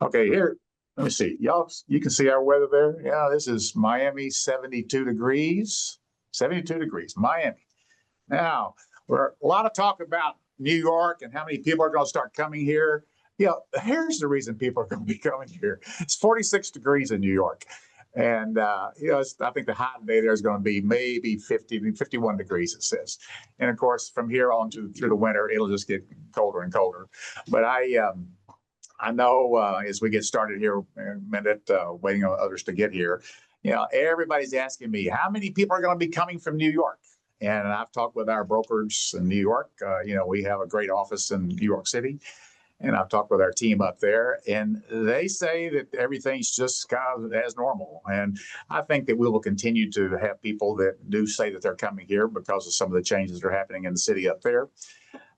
Okay, here, let me see. Y'all, you can see our weather there. Yeah, this is Miami, 72 degrees. 72 degrees, Miami. Now, we're a lot of talk about New York and how many people are going to start coming here. Here's the reason people are going to be coming here. It's 46 degrees in New York. And, I think the high day there is going to be maybe 50, 51 degrees, it says. And of course, from here on through the winter, it'll just get colder and colder. But I know as we get started here in a minute, waiting on others to get here, everybody's asking me, how many people are going to be coming from New York? And I've talked with our brokers in New York. We have a great office in New York City. And I've talked with our team up there, and they say that everything's just kind of as normal. And I think that we will continue to have people that do say that they're coming here because of some of the changes that are happening in the city up there.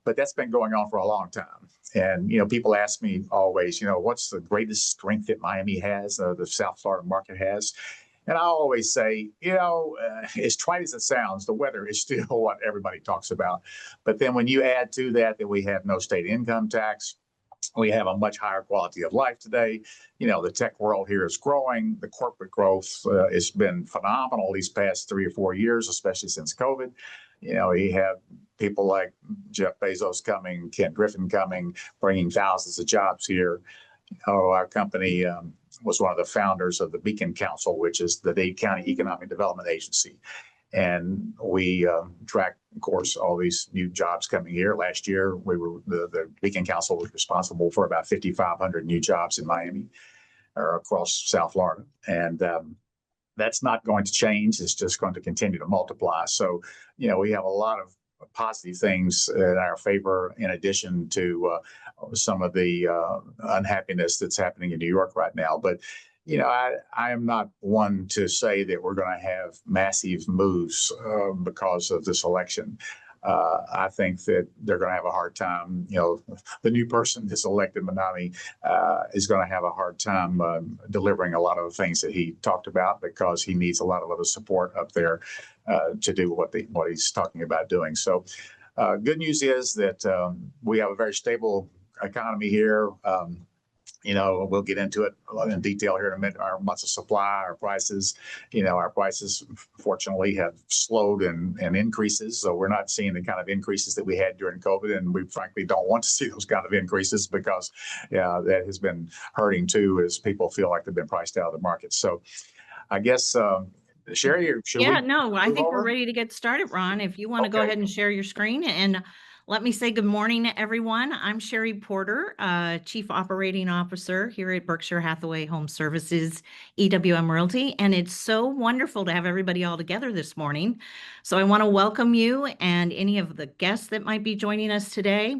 But that's been going on for a long time. And, people ask me always, what's the greatest strength that Miami has, the South Florida market has? And I always say, as trite as it sounds, the weather is still what everybody talks about. But then when you add to that we have no state income tax, we have a much higher quality of life today. The tech world here is growing. The corporate growth has been phenomenal these past 3 or 4 years, especially since COVID. You have people like Jeff Bezos coming, Ken Griffin coming, bringing thousands of jobs here. Our company was one of the founders of the Beacon Council, which is the Dade County Economic Development Agency. And we track, of course, all these new jobs coming here. Last year, the Beacon Council was responsible for about 5,500 new jobs in Miami or across South Florida. And that's not going to change. It's just going to continue to multiply. So, we have a lot of positive things in our favor, in addition to some of the unhappiness that's happening in New York right now. But I am not one to say that we're going to have massive moves because of this election. I think that they're going to have a hard time. The new person that's elected, Manami, is going to have a hard time delivering a lot of the things that he talked about, because he needs a lot of other support up there to do what he's talking about doing. So good news is that we have a very stable economy here. We'll get into it in detail here in a minute. Our months of supply, our prices, fortunately have slowed and increases. So we're not seeing the kind of increases that we had during COVID. And we frankly don't want to see those kind of increases, because that has been hurting too, as people feel like they've been priced out of the market. So I guess, Sherry, I think we're ready to get started, Ron. If you want to go ahead and share your screen, and let me say good morning to everyone. I'm Sherry Porter, Chief Operating Officer here at Berkshire Hathaway HomeServices, EWM Realty, and it's so wonderful to have everybody all together this morning. So I want to welcome you and any of the guests that might be joining us today.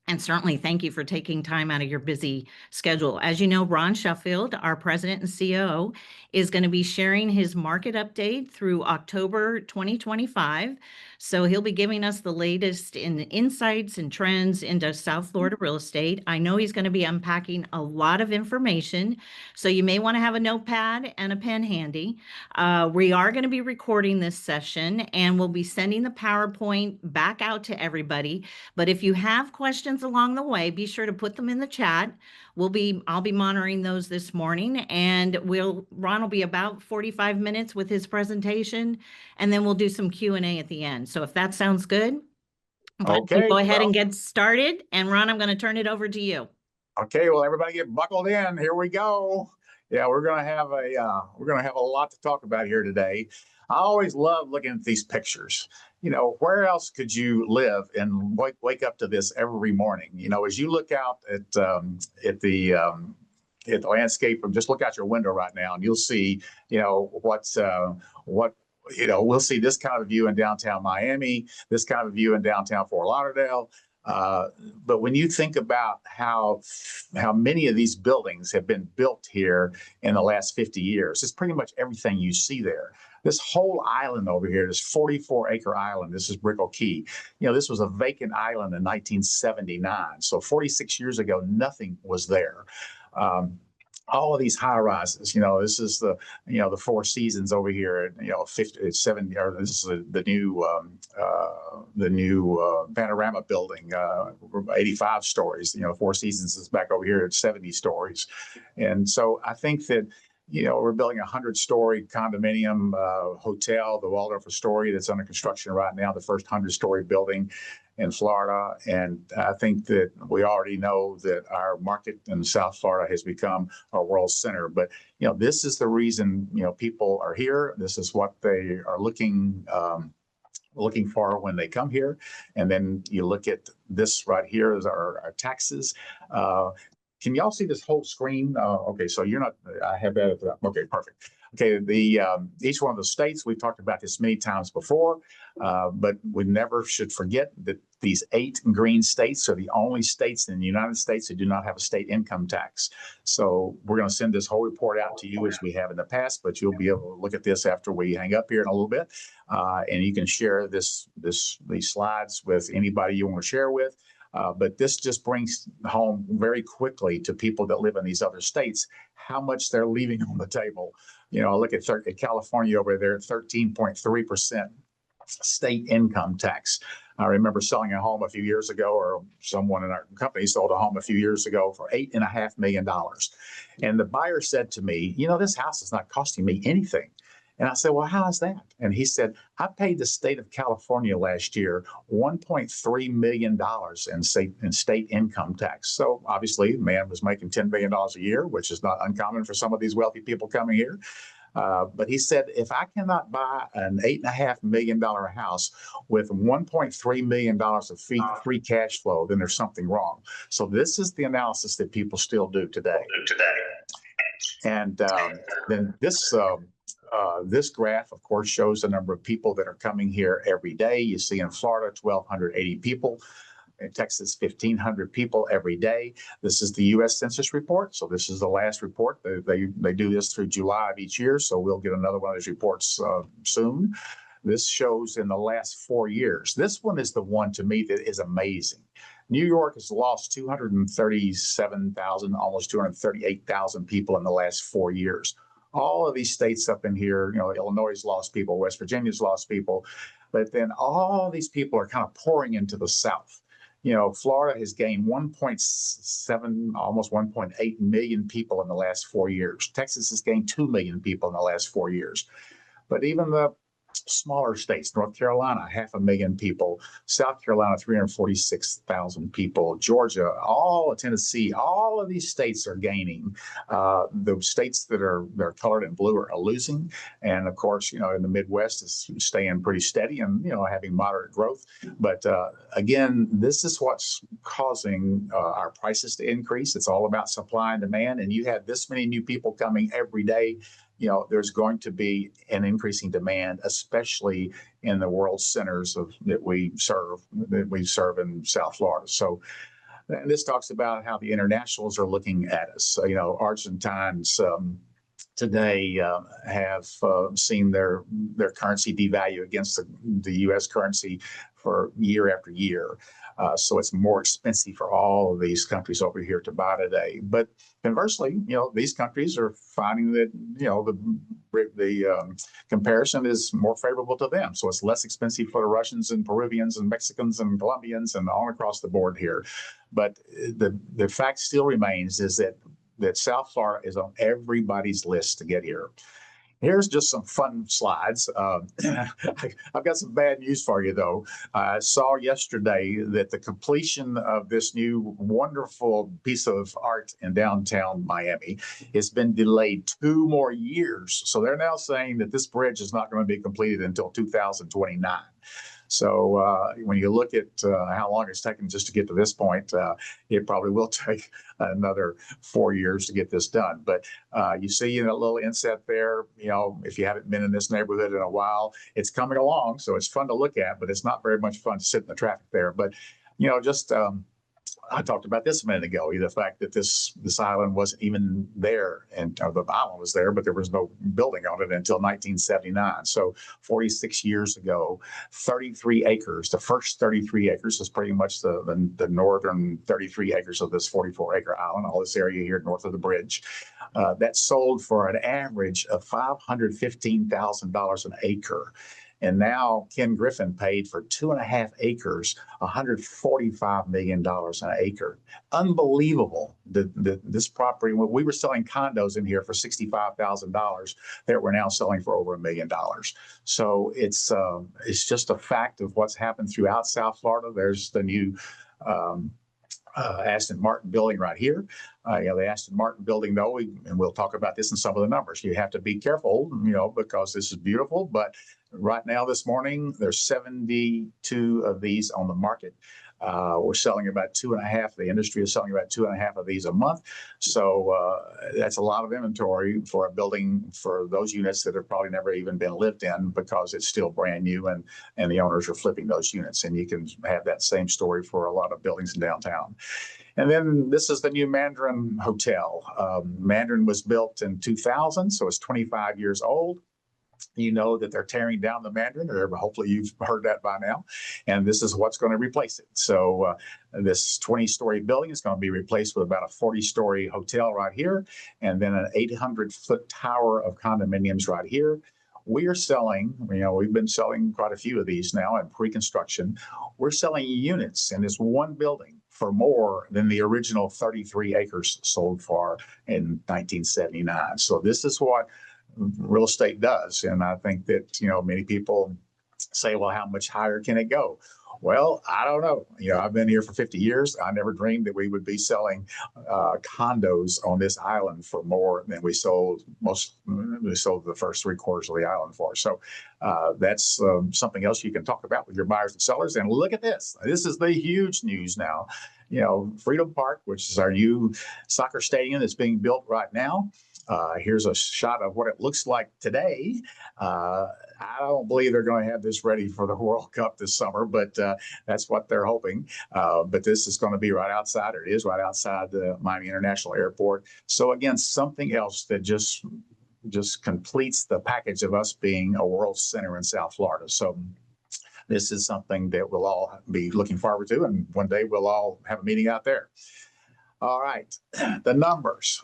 And certainly thank you for taking time out of your busy schedule. As you know, Ron Shuffield, our president and COO, is going to be sharing his market update through October 2025. So he'll be giving us the latest in insights and trends into South Florida real estate. I know he's going to be unpacking a lot of information, so you may want to have a notepad and a pen handy. We are going to be recording this session, and we'll be sending the PowerPoint back out to everybody. But if you have questions along the way, be sure to put them in the chat. I'll be monitoring those this morning, and Ron will be about 45 minutes with his presentation, and then we'll do some Q&A at the end. So if that sounds good, okay, go ahead and get started. And Ron, I'm going to turn it over to you. Okay, well, everybody get buckled in. Here we go. Yeah, we're going to have a lot to talk about here today. I always love looking at these pictures. Where else could you live and wake up to this every morning? As you look out at the landscape, and just look out your window right now, and you'll see, we'll see this kind of view in downtown Miami, this kind of view in downtown Fort Lauderdale. But when you think about how many of these buildings have been built here in the last 50 years, it's pretty much everything you see there. This whole island over here, this 44-acre island, this is Brickell Key. This was a vacant island in 1979. So 46 years ago, nothing was there. all of these high rises. This is the Four Seasons over here, 50, 70, or this is the new Panorama building, 85 stories. Four Seasons is back over here at 70 stories. And so I think that, we're building a 100-story condominium hotel, the Waldorf Astoria, that's under construction right now, the first 100-story building in Florida. And I think that we already know that our market in South Florida has become a world center. But, this is the reason, people are here. This is what they are looking for when they come here. And then you look at this right here is our taxes. Can y'all see this whole screen? Okay, so you're not, I have that. Okay, perfect. Okay, each one of the states, we've talked about this many times before, but we never should forget that these 8 green states are the only states in the United States that do not have a state income tax. So we're going to send this whole report out to you as we have in the past, but you'll be able to look at this after we hang up here in a little bit, and you can share these slides with anybody you want to share with. But this just brings home very quickly to people that live in these other states how much they're leaving on the table. Look at California over there at 13.3% state income tax. I remember selling a home a few years ago, or someone in our company sold a home a few years ago for $8.5 million. And the buyer said to me, this house is not costing me anything. And I said, well, how is that? And he said, I paid the state of California last year $1.3 million in state income tax. So obviously, the man was making $10 million a year, which is not uncommon for some of these wealthy people coming here. But he said, if I cannot buy an $8.5 million house with $1.3 million of free cash flow, then there's something wrong. So this is the analysis that people still do today. And then this graph, of course, shows the number of people that are coming here every day. You see in Florida, 1,280 people. In Texas, 1,500 people every day. This is the U.S. Census report. So this is the last report. They do this through July of each year. So we'll get another one of these reports soon. This shows in the last 4 years. This one is the one to me that is amazing. New York has lost 237,000, almost 238,000 people in the last 4 years. All of these states up in here, Illinois has lost people, West Virginia's lost people, but then all these people are kind of pouring into the South. Florida has gained 1.7, almost 1.8 million people in the last 4 years. Texas has gained 2 million people in the last 4 years. But even the smaller states, North Carolina, 500,000 people, South Carolina, 346,000 people, Georgia, Tennessee, all of these states are gaining. The states that they're colored in blue are losing. And of course, in the Midwest is staying pretty steady and, having moderate growth. But again, this is what's causing our prices to increase. It's all about supply and demand. And you have this many new people coming every day. There's going to be an increasing demand, especially in the world centers that we serve in South Florida. So, and this talks about how the internationals are looking at us. Argentines today have seen their currency devalue against the U.S. currency for year after year. So it's more expensive for all of these countries over here to buy today. But conversely, these countries are finding that, the comparison is more favorable to them. So it's less expensive for the Russians and Peruvians and Mexicans and Colombians and all across the board here. But the fact still remains is that South Florida is on everybody's list to get here. Here's just some fun slides. I've got some bad news for you, though. I saw yesterday that the completion of this new wonderful piece of art in downtown Miami has been delayed 2 more years. So they're now saying that this bridge is not going to be completed until 2029. So when you look at how long it's taken just to get to this point, it probably will take another 4 years to get this done. But you see in a little inset there, if you haven't been in this neighborhood in a while, it's coming along. So it's fun to look at, but it's not very much fun to sit in the traffic there. But, just I talked about this a minute ago, the fact that this island wasn't even there, and the island was there, but there was no building on it until 1979. So 46 years ago, 33 acres, the first 33 acres is pretty much the northern 33 acres of this 44-acre island, all this area here north of the bridge. That sold for an average of $515,000 an acre. And now Ken Griffin paid for 2.5 acres, $145 million an acre. Unbelievable. This property, when we were selling condos in here for $65,000, that we're now selling for over $1 million. So it's just a fact of what's happened throughout South Florida. There's the new Aston Martin building right here. The Aston Martin building, though, and we'll talk about this in some of the numbers. You have to be careful, because this is beautiful. But right now, this morning, there's 72 of these on the market. We're selling about 2.5. The industry is selling about 2.5 of these a month. So that's a lot of inventory for a building, for those units that have probably never even been lived in, because it's still brand new and the owners are flipping those units. And you can have that same story for a lot of buildings in downtown. And then this is the new Mandarin Hotel. Mandarin was built in 2000, so it's 25 years old. You know that they're tearing down the Mandarin, or hopefully you've heard that by now. And this is what's going to replace it. So this 20-story building is going to be replaced with about a 40-story hotel right here, and then an 800-foot tower of condominiums right here. We are selling, we've been selling quite a few of these now in pre-construction. We're selling units in this one building for more than the original 33 acres sold for in 1979. So this is what real estate does. And I think that, many people say, well, how much higher can it go? Well, I don't know. I've been here for 50 years. I never dreamed that we would be selling condos on this island for more than we sold the first 3 quarters of the island for. So that's something else you can talk about with your buyers and sellers. And look at this. This is the huge news now. Freedom Park, which is our new soccer stadium that's being built right now. Here's a shot of what it looks like today. I don't believe they're going to have this ready for the World Cup this summer, but that's what they're hoping. But this is going to be right outside, or it is right outside the Miami International Airport. So again, something else that just completes the package of us being a world center in South Florida. So this is something that we'll all be looking forward to, and one day we'll all have a meeting out there. All right, the numbers.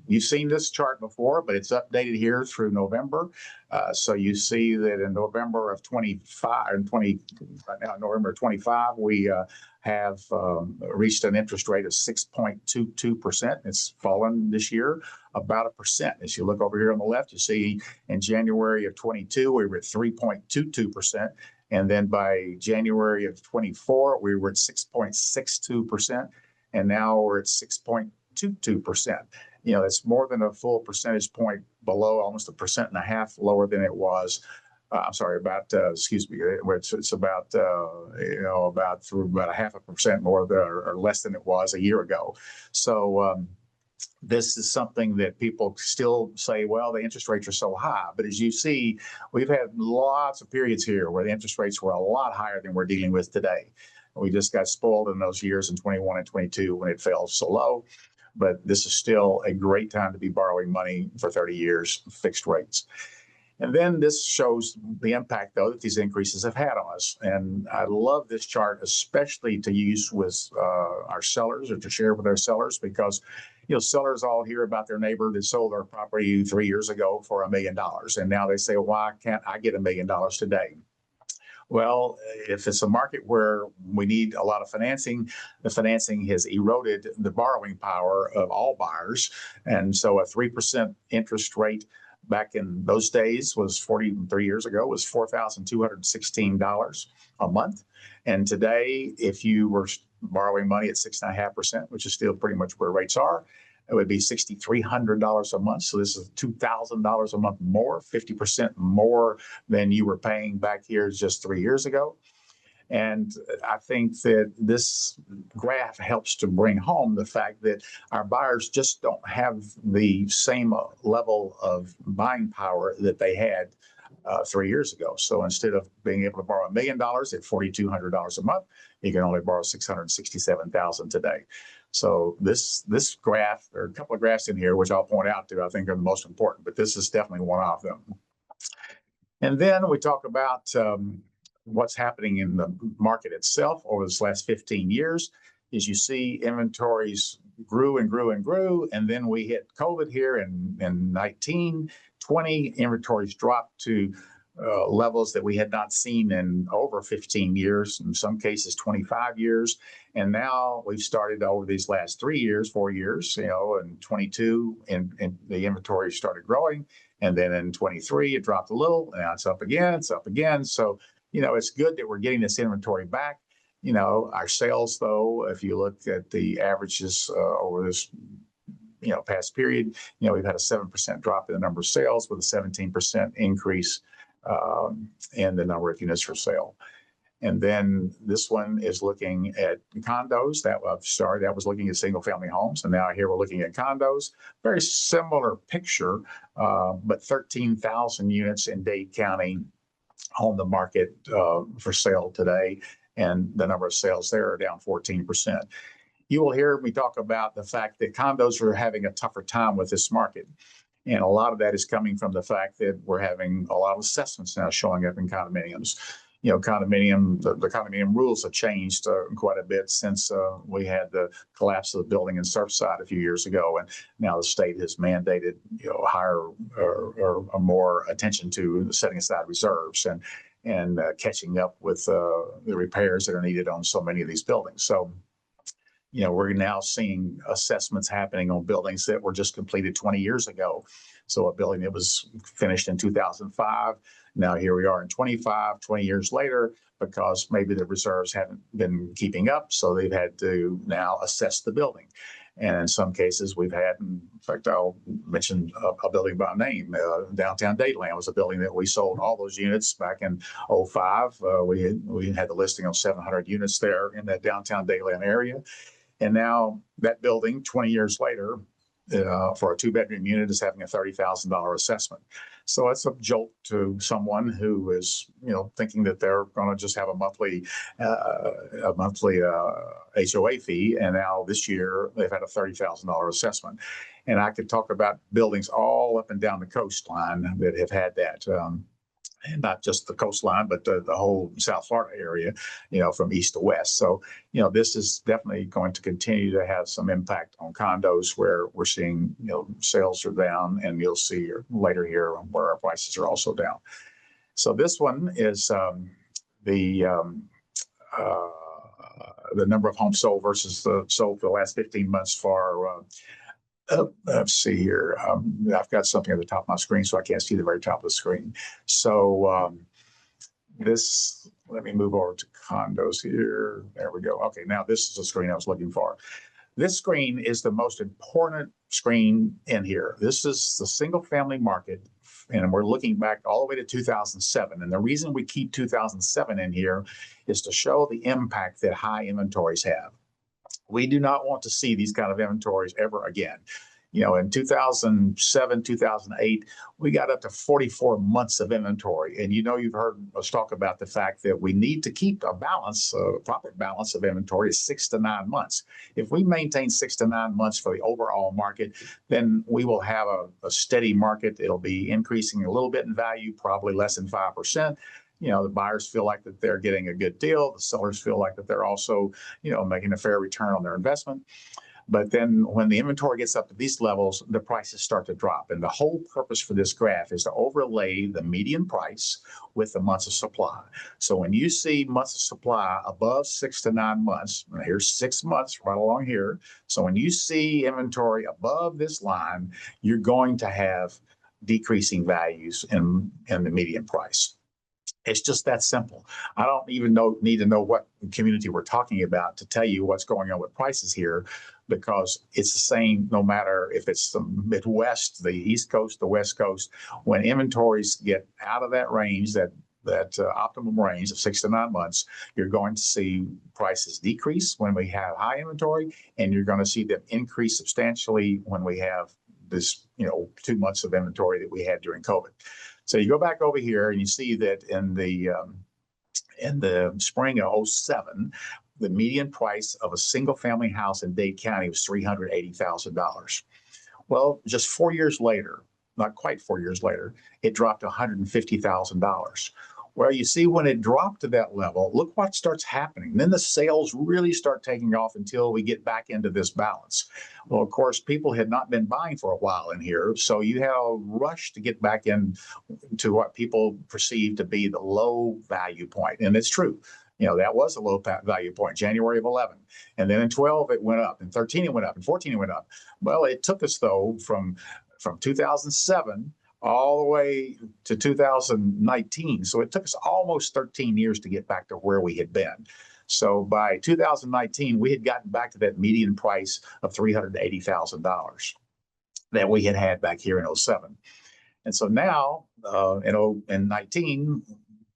You've seen this chart before, but it's updated here through November. So you see that in November of 25, right now, November 25, we have reached an interest rate of 6.22%. It's fallen this year about 1%. As you look over here on the left, you see in January of 22, we were at 3.22%. And then by January of 24, we were at 6.62%. And now we're at 6.22%. That's more than a full percentage point below, almost 1.5% lower than it was. It's about about 0.5% more or less than it was a year ago. So this is something that people still say, well, the interest rates are so high. But as you see, we've had lots of periods here where the interest rates were a lot higher than we're dealing with today. We just got spoiled in those years in 21 and 22 when it fell so low. But this is still a great time to be borrowing money for 30 years, fixed rates. And then this shows the impact, though, that these increases have had on us. And I love this chart, especially to use with our sellers, or to share with our sellers, because sellers all hear about their neighbor that sold their property 3 years ago for $1 million. And now they say, why can't I get $1 million today? Well, if it's a market where we need a lot of financing, the financing has eroded the borrowing power of all buyers. And so a 3% interest rate back in those days was 43 years ago, was $4,216 a month. And today, if you were borrowing money at 6.5%, which is still pretty much where rates are, it would be $6,300 a month. So this is $2,000 a month more, 50% more than you were paying back here just 3 years ago. And I think that this graph helps to bring home the fact that our buyers just don't have the same level of buying power that they had 3 years ago. So instead of being able to borrow $1 million at $4,200 a month, you can only borrow $667,000 today. So this graph, there are a couple of graphs in here, which I'll point out to, I think are the most important, but this is definitely one of them. And then we talk about what's happening in the market itself over this last 15 years. As you see, inventories grew and grew and grew, and then we hit COVID here in 19, 20. Inventories dropped to levels that we had not seen in over 15 years, in some cases 25 years. And now we've started over these last 3 years, 4 years, in 22, and the inventory started growing. And then in 23, it dropped a little. Now it's up again, it's up again. So, it's good that we're getting this inventory back. Our sales, though, if you look at the averages over this past period, we've had a 7% drop in the number of sales with a 17% increase in the number of units for sale. And then this one is looking at condos. That was looking at single family homes. And now here we're looking at condos. Very similar picture, but 13,000 units in Dade County on the market for sale today. And the number of sales there are down 14%. You will hear me talk about the fact that condos are having a tougher time with this market. And a lot of that is coming from the fact that we're having a lot of assessments now showing up in condominiums. The condominium rules have changed quite a bit since we had the collapse of the building in Surfside a few years ago. And now the state has mandated, higher or more attention to setting aside reserves and catching up with the repairs that are needed on so many of these buildings. So, we're now seeing assessments happening on buildings that were just completed 20 years ago. So a building that was finished in 2005, now here we are in 20 years later, because maybe the reserves haven't been keeping up. So they've had to now assess the building. And in some cases we've had, in fact, I'll mention a building by name, downtown Dadeland was a building that we sold all those units back in 2005. We had the listing on 700 units there in that downtown Dadeland area. And now that building, 20 years later, for a 2-bedroom unit is having a $30,000 assessment. So it's a jolt to someone who is, thinking that they're going to just have a monthly HOA fee. And now this year they've had a $30,000 assessment. And I could talk about buildings all up and down the coastline that have had that. And not just the coastline, but the whole South Florida area, from east to west. So, this is definitely going to continue to have some impact on condos where we're seeing, sales are down, and you'll see later here where our prices are also down. So this one is the number of homes sold versus sold for the last 15 months for let's see here. I've got something at the top of my screen, so I can't see the very top of the screen. So let me move over to condos here. There we go. Okay, now this is the screen I was looking for. This screen is the most important screen in here. This is the single family market, and we're looking back all the way to 2007. And the reason we keep 2007 in here is to show the impact that high inventories have. We do not want to see these kind of inventories ever again. In 2007, 2008, we got up to 44 months of inventory. And you've heard us talk about the fact that we need to keep a proper balance of inventory is 6 to 9 months. If we maintain 6 to 9 months for the overall market, then we will have a steady market. It'll be increasing a little bit in value, probably less than 5%. The buyers feel like that they're getting a good deal. The sellers feel like that they're also, making a fair return on their investment. But then when the inventory gets up to these levels, the prices start to drop. And the whole purpose for this graph is to overlay the median price with the months of supply. So when you see months of supply above 6 to 9 months, here's 6 months right along here. So when you see inventory above this line, you're going to have decreasing values in the median price. It's just that simple. I don't even need to know what community we're talking about to tell you what's going on with prices here, because it's the same no matter if it's the Midwest, the East Coast, the West Coast. When inventories get out of that range, that optimum range of 6 to 9 months, you're going to see prices decrease when we have high inventory, and you're going to see them increase substantially when we have this, 2 months of inventory that we had during COVID. So you go back over here and you see that in the spring of 07, the median price of a single family house in Dade County was $380,000. Well, just 4 years later, not quite 4 years later, it dropped to $150,000. Well, you see, when it dropped to that level, look what starts happening. Then the sales really start taking off until we get back into this balance. Well, of course, people had not been buying for a while in here, so you have a rush to get back into what people perceive to be the low value point, and it's true. That was a low value point, January of 11. And then in 12, it went up. In 13, it went up. In 14, it went up. Well, it took us, though, from 2007 all the way to 2019. So it took us almost 13 years to get back to where we had been. So by 2019, we had gotten back to that median price of $380,000 that we had back here in 07. And so now in 19,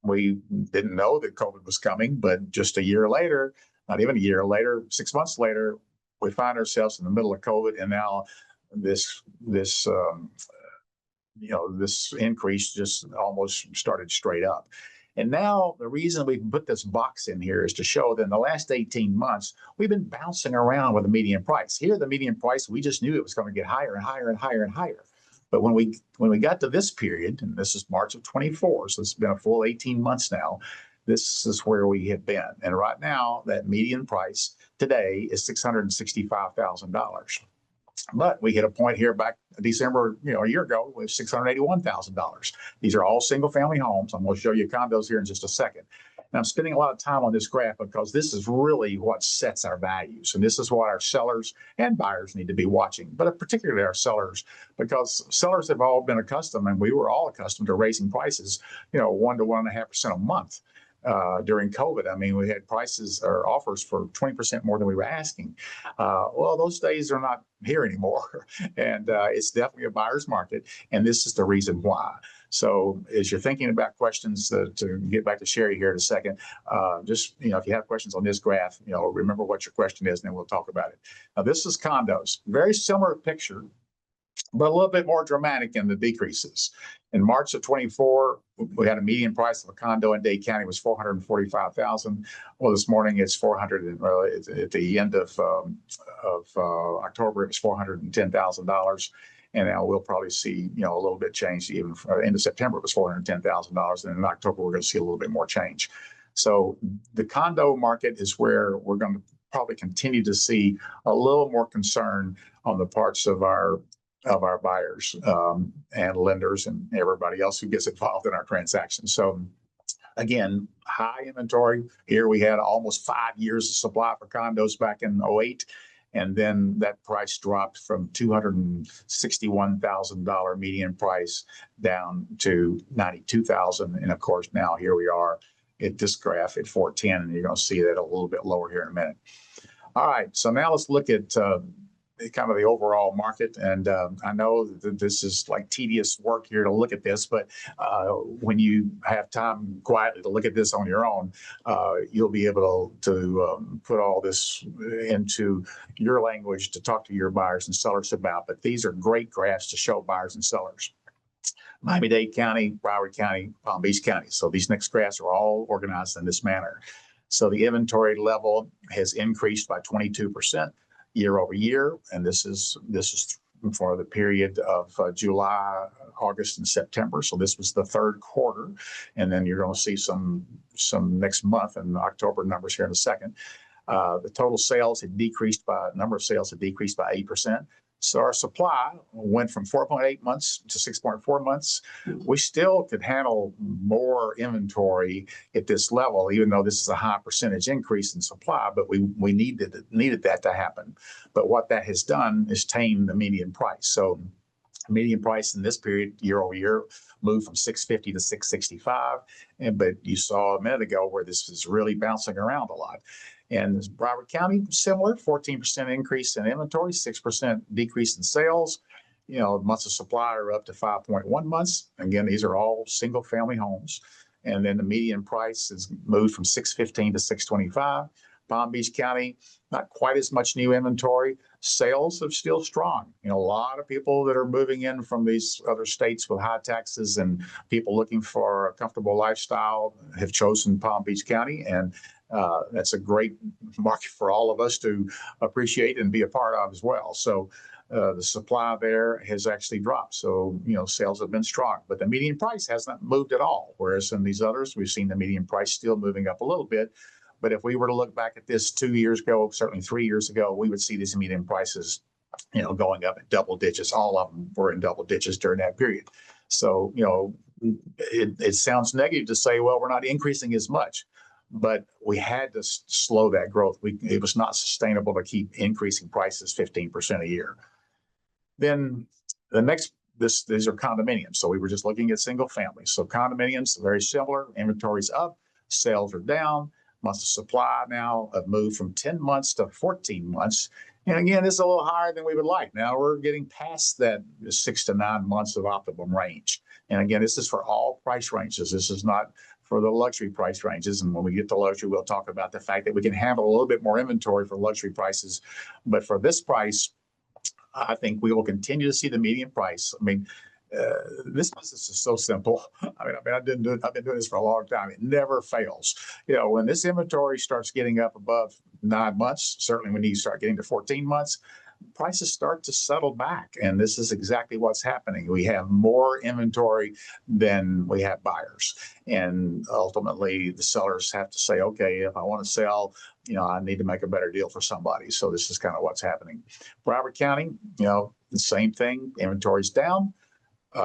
we didn't know that COVID was coming, but just a year later, not even a year later, 6 months later, we find ourselves in the middle of COVID, and now this increase just almost started straight up. And now the reason we put this box in here is to show that in the last 18 months, we've been bouncing around with the median price. Here, the median price, we just knew it was going to get higher and higher and higher and higher. But when we got to this period, and this is March of 24, so it's been a full 18 months now, this is where we have been. And right now, that median price today is $665,000. But we hit a point here back in December, a year ago, with $681,000. These are all single family homes. I'm going to show you condos here in just a second. And I'm spending a lot of time on this graph because this is really what sets our values. And this is what our sellers and buyers need to be watching, but particularly our sellers, because sellers have all been accustomed, and we were all accustomed to raising prices, 1 to 1.5% a month. During COVID, I mean, we had prices or offers for 20% more than we were asking. Well, those days are not here anymore. And it's definitely a buyer's market. And this is the reason why. So as you're thinking about questions, to get back to Sherry here in a second, just, if you have questions on this graph, remember what your question is, and then we'll talk about it. Now, this is condos. Very similar picture, but a little bit more dramatic in the decreases. In March of 24, we had a median price of a condo in Dade County was $445,000. Well, this morning it's 400. At the end of October, it was $410,000. And now we'll probably see, a little bit change. Even end of September, it was $410,000, and in October we're going to see a little bit more change. So the condo market is where we're going to probably continue to see a little more concern on the parts of our buyers and lenders and everybody else who gets involved in our transactions. So again, high inventory. Here we had almost 5 years of supply for condos back in 08. And then that price dropped from $261,000 median price down to $92,000. And of course, now here we are at this graph at 410, and you're going to see that a little bit lower here in a minute. All right, so now let's look at kind of the overall market. And I know that this is like tedious work here to look at this, but when you have time quietly to look at this on your own, you'll be able to put all this into your language to talk to your buyers and sellers about. But these are great graphs to show buyers and sellers. Miami-Dade County, Broward County, Palm Beach County. So these next graphs are all organized in this manner. So the inventory level has increased by 22%. Year over year, and this is for the period of July, August, and September. So this was the third quarter, and then you're going to see some next month and October numbers here in a second. The total sales had decreased by number of sales had decreased by 8%. So our supply went from 4.8 months to 6.4 months. We still could handle more inventory at this level, even though this is a high percentage increase in supply, but we needed that to happen. But what that has done is tame the median price. So median price in this period, year over year, moved from 650 to 665. But you saw a minute ago where this is really bouncing around a lot. And Broward County, similar, 14% increase in inventory, 6% decrease in sales. Months of supply are up to 5.1 months. Again, these are all single family homes. And then the median price has moved from 615 to 625. Palm Beach County, not quite as much new inventory, Sales are still strong. A lot of people that are moving in from these other states with high taxes and people looking for a comfortable lifestyle have chosen Palm Beach County, and that's a great market for all of us to appreciate and be a part of as well. So the supply there has actually dropped. So, sales have been strong, but the median price hasn't moved at all. Whereas in these others, we've seen the median price still moving up a little bit. But if we were to look back at this 2 years ago, certainly 3 years ago, we would see these median prices, going up at double digits. All of them were in double digits during that period. So, it sounds negative to say, well, we're not increasing as much, but we had to slow that growth. It was not sustainable to keep increasing prices 15% a year. Then the next, these are condominiums. So we were just looking at single families. So condominiums, very similar. Inventory's up, sales are down. Months of supply now have moved from 10 months to 14 months. And again, it's a little higher than we would like. Now we're getting past that 6 to 9 months of optimum range. And again, this is for all price ranges. This is not for the luxury price ranges. And when we get to luxury, we'll talk about the fact that we can handle a little bit more inventory for luxury prices. But for this price, I think we will continue to see the median price. This business is so simple. I've been doing this for a long time. It never fails. When this inventory starts getting up above 9 months, certainly when you start getting to 14 months, prices start to settle back. And this is exactly what's happening. We have more inventory than we have buyers. And ultimately, the sellers have to say, okay, if I want to sell, I need to make a better deal for somebody. So this is kind of what's happening. Broward County, the same thing. Inventory's down.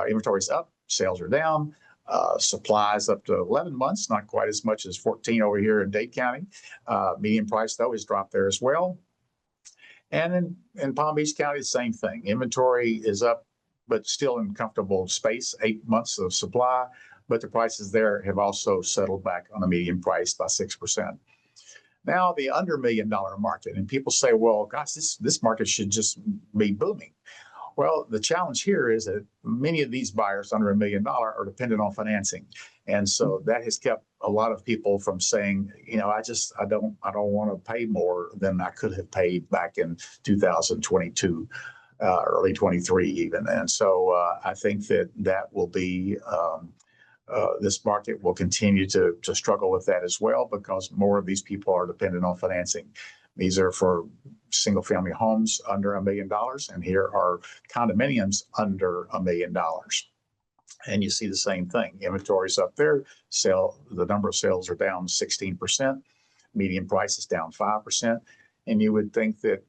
Inventory's up, sales are down, supplies up to 11 months, not quite as much as 14 over here in Dade County. Median price, though, has dropped there as well. And in Palm Beach County, the same thing. Inventory is up, but still in comfortable space, 8 months of supply, but the prices there have also settled back on the median price by 6%. Now, the under $1 million market, and people say, well, gosh, this market should just be booming. Well, the challenge here is that many of these buyers under $1 million are dependent on financing. And so that has kept a lot of people from saying, I don't want to pay more than I could have paid back in 2022, early 23 even. And so I think that will be, this market will continue to struggle with that as well, because more of these people are dependent on financing. These are for single family homes under $1 million. And here are condominiums under $1 million. And you see the same thing. Inventory's up there. The number of sales are down 16%. Median price is down 5%. And you would think that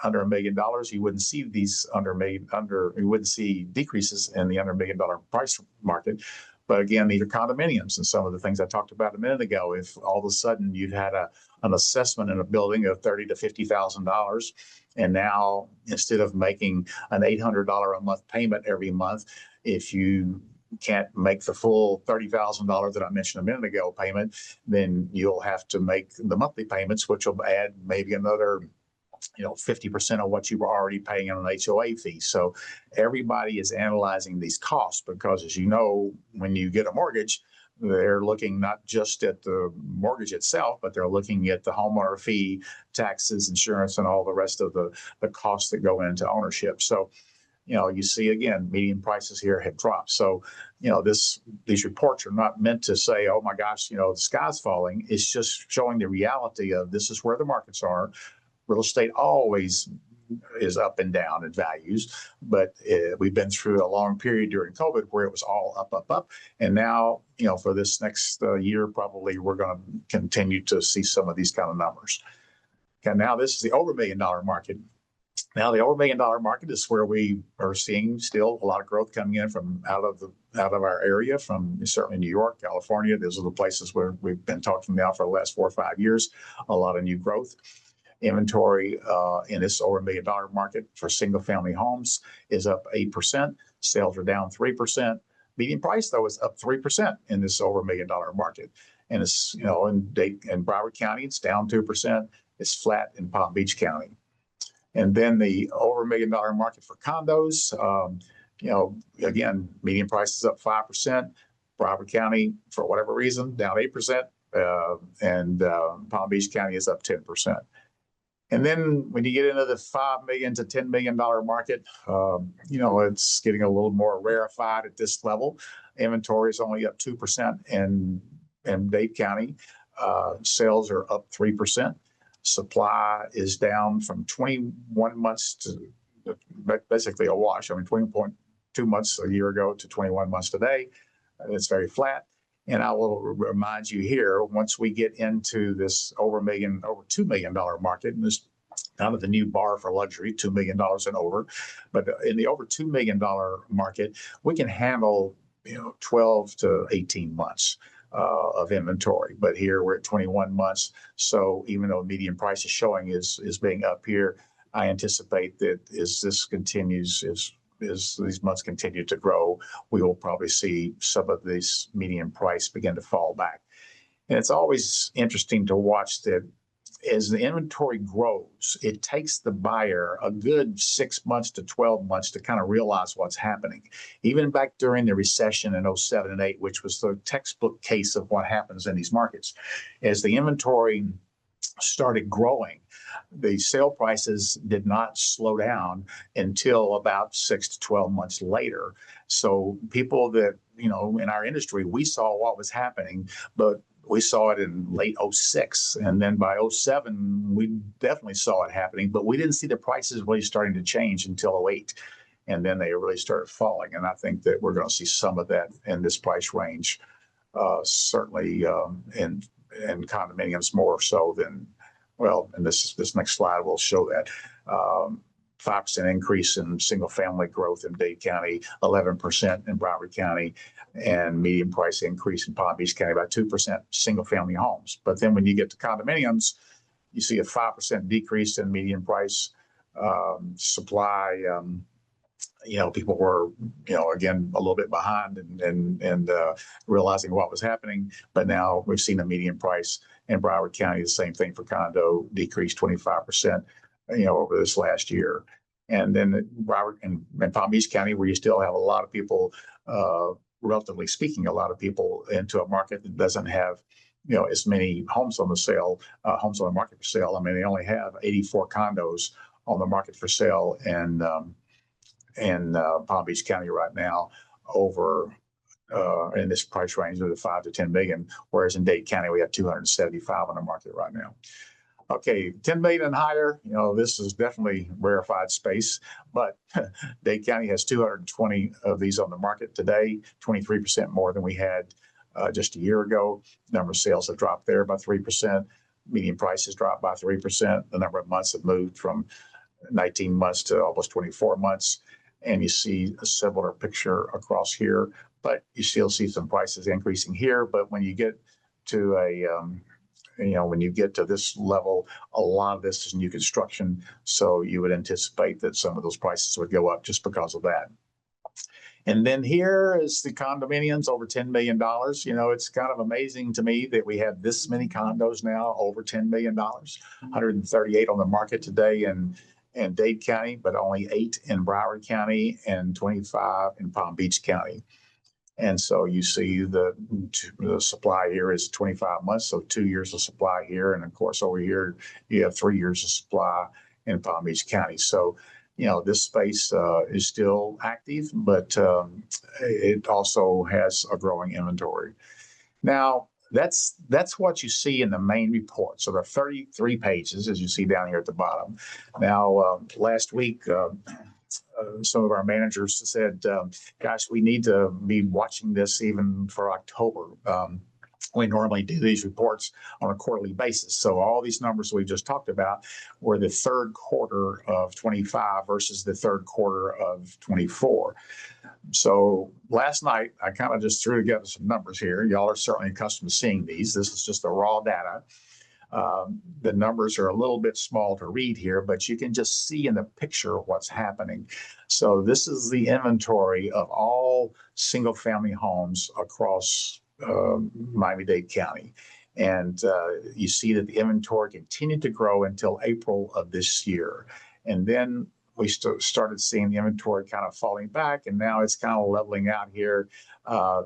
under $1 million, you wouldn't see these you wouldn't see decreases in the under $1 million price market. But again, these are condominiums, and some of the things I talked about a minute ago. If all of a sudden you've had an assessment in a building of $30,000 to $50,000, and now instead of making an $800 a month payment every month, if you can't make the full $30,000 that I mentioned a minute ago payment, then you'll have to make the monthly payments, which will add maybe another 50% of what you were already paying on an HOA fee. So everybody is analyzing these costs, because as you know, when you get a mortgage, they're looking not just at the mortgage itself, but they're looking at the homeowner fee, taxes, insurance, and all the rest of the costs that go into ownership. So, you see, again, median prices here have dropped. So, these reports are not meant to say, oh my gosh, the sky's falling. It's just showing the reality of this is where the markets are. Real estate always is up and down in values, but we've been through a long period during COVID where it was all up. And now, for this next year, probably we're going to continue to see some of these kind of numbers. Okay, now this is the over $1 million market. Now the over $1 million market is where we are seeing still a lot of growth coming in from out of our area, from certainly New York, California. Those are the places where we've been talking now for the last 4 or 5 years, a lot of new growth. Inventory in this over $1 million market for single family homes is up 8%. Sales are down 3%. Median price, though, is up 3% in this over $1 million market. And it's, in Broward County, it's down 2%. It's flat in Palm Beach County. And then the over $1 million market for condos, again, median price is up 5%. Broward County, for whatever reason, down 8%. And Palm Beach County is up 10%. And then when you get into the $5 million to $10 million market, it's getting a little more rarefied at this level. Inventory is only up 2% in Dade County. Sales are up 3%. Supply is down from 21 months to basically a wash. 20.2 months a year ago to 21 months today. It's very flat. And I will remind you here, once we get into this over $2 million market, and this kind of the new bar for luxury, $2 million and over. But in the over $2 million market, we can handle 12 to 18 months of inventory. But here we're at 21 months. So even though median price is showing is being up here, I anticipate that as this continues, as these months continue to grow, we will probably see some of this median price begin to fall back. And it's always interesting to watch that as the inventory grows, it takes the buyer a good 6 months to 12 months to kind of realize what's happening. Even back during the recession in 07 and 08, which was the textbook case of what happens in these markets, as the inventory started growing, the sale prices did not slow down until about 6 to 12 months later. So people that, in our industry, we saw what was happening, but we saw it in late 06. And then by 07, we definitely saw it happening, but we didn't see the prices really starting to change until 08. And then they really started falling. And I think that we're going to see some of that in this price range, certainly in condominiums more so than, and this next slide will show that. 5% increase in single family growth in Dade County, 11% in Broward County, and median price increase in Palm Beach County by 2% single family homes. But then when you get to condominiums, you see a 5% decrease in median price. Supply, people were, again, a little bit behind and realizing what was happening. But now we've seen the median price in Broward County, the same thing for condo, decrease 25%, over this last year. And then Broward and Palm Beach County, where you still have a lot of people, relatively speaking, a lot of people into a market that doesn't have, as many homes on the market for sale. They only have 84 condos on the market for sale in Palm Beach County right now, over in this price range of the 5 to 10 million, whereas in Dade County we have 275 on the market right now. Okay, 10 million and higher, this is definitely rarefied space, but Dade County has 220 of these on the market today, 23% more than we had just a year ago. Number of sales have dropped there by 3%. Median prices dropped by 3%. The number of months have moved from 19 months to almost 24 months. And you see a similar picture across here, but you still see some prices increasing here. But when you get to when you get to this level, a lot of this is new construction. So you would anticipate that some of those prices would go up just because of that. And then here is the condominiums over $10 million. It's kind of amazing to me that we have this many condos now over $10 million, 138 on the market today in Dade County, but only 8 in Broward County and 25 in Palm Beach County. And so you see the supply here is 25 months, so 2 years of supply here. And of course, over here, you have 3 years of supply in Palm Beach County. So, this space is still active, but it also has a growing inventory. Now, that's what you see in the main report. So there are 33 pages, as you see down here at the bottom. Now, last week, some of our managers said, gosh, we need to be watching this even for October. We normally do these reports on a quarterly basis. So all these numbers we just talked about were the third quarter of 25 versus the third quarter of 24. So last night, I kind of just threw together some numbers here. Y'all are certainly accustomed to seeing these. This is just the raw data. The numbers are a little bit small to read here, but you can just see in the picture what's happening. So this is the inventory of all single-family homes across Miami-Dade County. And you see that the inventory continued to grow until April of this year. And then we started seeing the inventory kind of falling back, and now it's kind of leveling out here.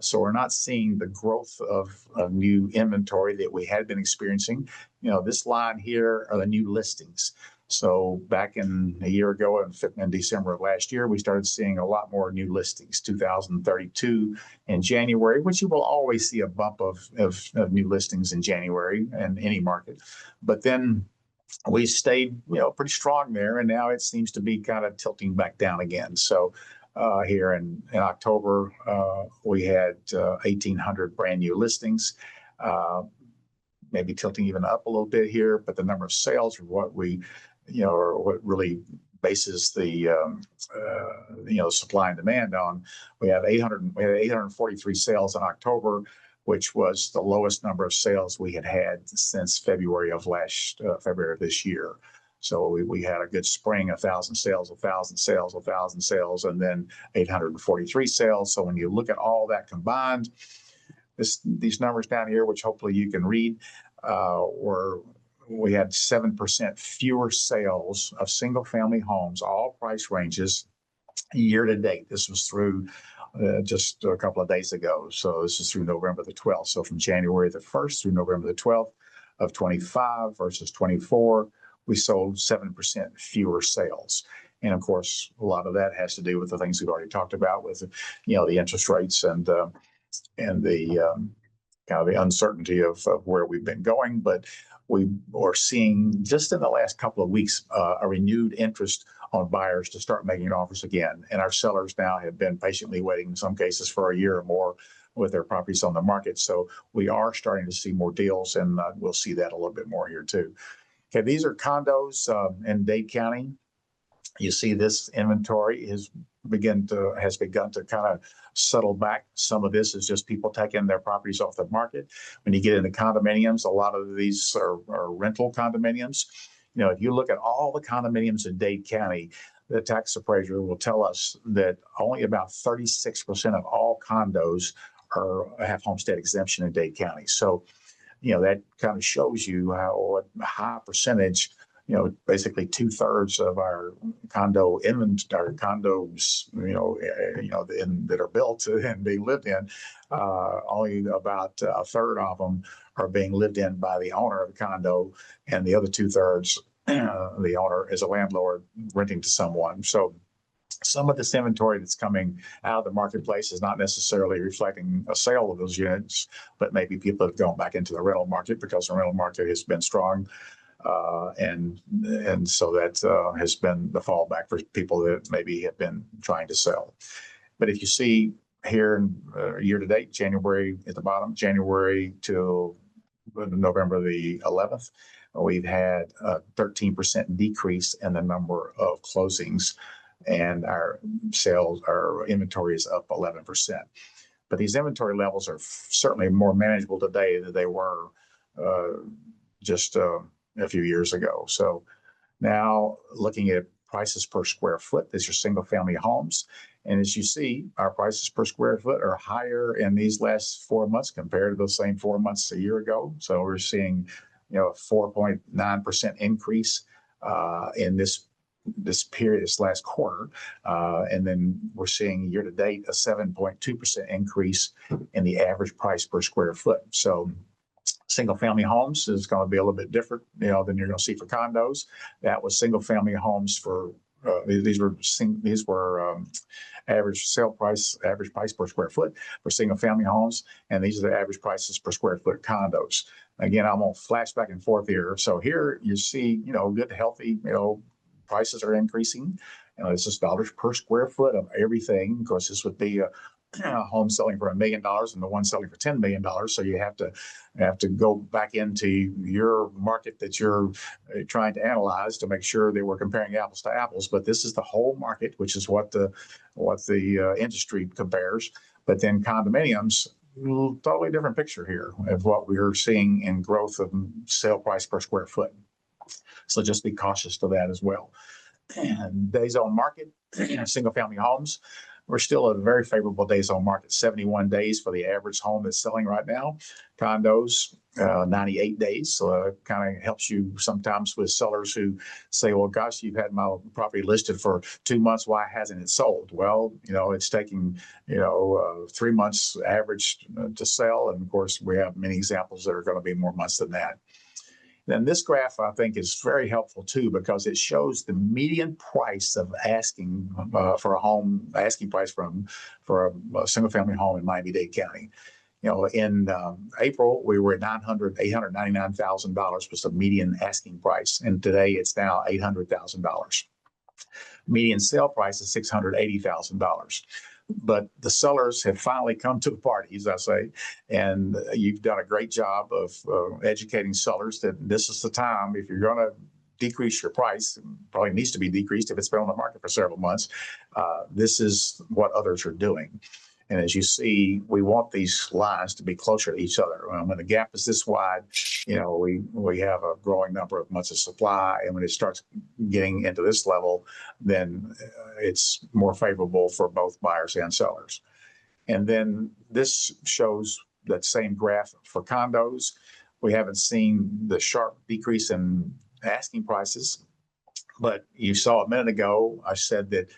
So we're not seeing the growth of new inventory that we had been experiencing. This line here are the new listings. So back in a year ago in December of last year, we started seeing a lot more new listings, 2,032 in January, which you will always see a bump of new listings in January in any market. But then we stayed, pretty strong there, and now it seems to be kind of tilting back down again. So here in October, we had 1,800 brand new listings, maybe tilting even up a little bit here, but the number of sales are what we, or what really bases the supply and demand on. We had 843 sales in October, which was the lowest number of sales we had since February of this year. So we had a good spring, 1,000 sales, 1,000 sales, 1,000 sales, and then 843 sales. So when you look at all that combined, these numbers down here, which hopefully you can read, we had 7% fewer sales of single-family homes, all price ranges, year to date. This was through just a couple of days ago. So this is through November the 12th. So from January the 1st through November the 12th of 25 versus 24, we sold 7% fewer sales. And of course, a lot of that has to do with the things we've already talked about with, the interest rates and the kind of the uncertainty of where we've been going. But we are seeing just in the last couple of weeks a renewed interest on buyers to start making offers again. And our sellers now have been patiently waiting, in some cases for a year or more, with their properties on the market. So we are starting to see more deals, and we'll see that a little bit more here too. Okay, these are condos in Dade County. You see this inventory has begun to kind of settle back. Some of this is just people taking their properties off the market. When you get into condominiums, a lot of these are rental condominiums. If you look at all the condominiums in Dade County, the tax appraiser will tell us that only about 36% of all condos have homestead exemption in Dade County. So, that kind of shows you how a high percentage, basically 2/3 of our condo inventory, condos, that are built and being lived in, only about 1/3 of them are being lived in by the owner of the condo, and the other 2/3, the owner is a landlord renting to someone. So some of this inventory that's coming out of the marketplace is not necessarily reflecting a sale of those units, but maybe people have gone back into the rental market because the rental market has been strong. And so that has been the fallback for people that maybe have been trying to sell. But if you see here in year to date, January at the bottom, January to November the 11th, we've had a 13% decrease in the number of closings, and our inventory is up 11%. But these inventory levels are certainly more manageable today than they were just a few years ago. So now looking at prices per square foot, these are single family homes. And as you see, our prices per square foot are higher in these last 4 months compared to those same 4 months a year ago. So we're seeing, a 4.9% increase in this period, this last quarter. And then we're seeing year to date a 7.2% increase in the average price per square foot. So single family homes is going to be a little bit different, than you're going to see for condos. That was single family homes for these were average price per square foot for single family homes, and these are the average prices per square foot condos. Again, I'm going to flash back and forth here. So here you see, good, healthy, prices are increasing. This is dollars per square foot of everything. Of course, this would be a home selling for $1 million and the one selling for $10 million. So you have to go back into your market that you're trying to analyze to make sure that we're comparing apples to apples. But this is the whole market, which is what the industry compares. But then condominiums, totally different picture here of what we're seeing in growth of sale price per square foot. So just be cautious to that as well. And days on market, single family homes, we're still at a very favorable days on market, 71 days for the average home that's selling right now. Condos, 98 days. So it kind of helps you sometimes with sellers who say, well, gosh, you've had my property listed for 2 months. Why hasn't it sold? Well, it's taking, 3 months average to sell. And of course, we have many examples that are going to be more months than that. Then this graph, I think, is very helpful too, because it shows the median price of asking for a home, asking price for a single family home in Miami-Dade County. In April, we were at $899,000 was the median asking price. And today it's now $800,000. Median sale price is $680,000. But the sellers have finally come to the party, as I say, and you've done a great job of educating sellers that this is the time, if you're going to decrease your price, probably needs to be decreased if it's been on the market for several months. This is what others are doing. And as you see, we want these lines to be closer to each other. When the gap is this wide, we have a growing number of months of supply. And when it starts getting into this level, then it's more favorable for both buyers and sellers. And then this shows that same graph for condos. We haven't seen the sharp decrease in asking prices, but you saw a minute ago, I said that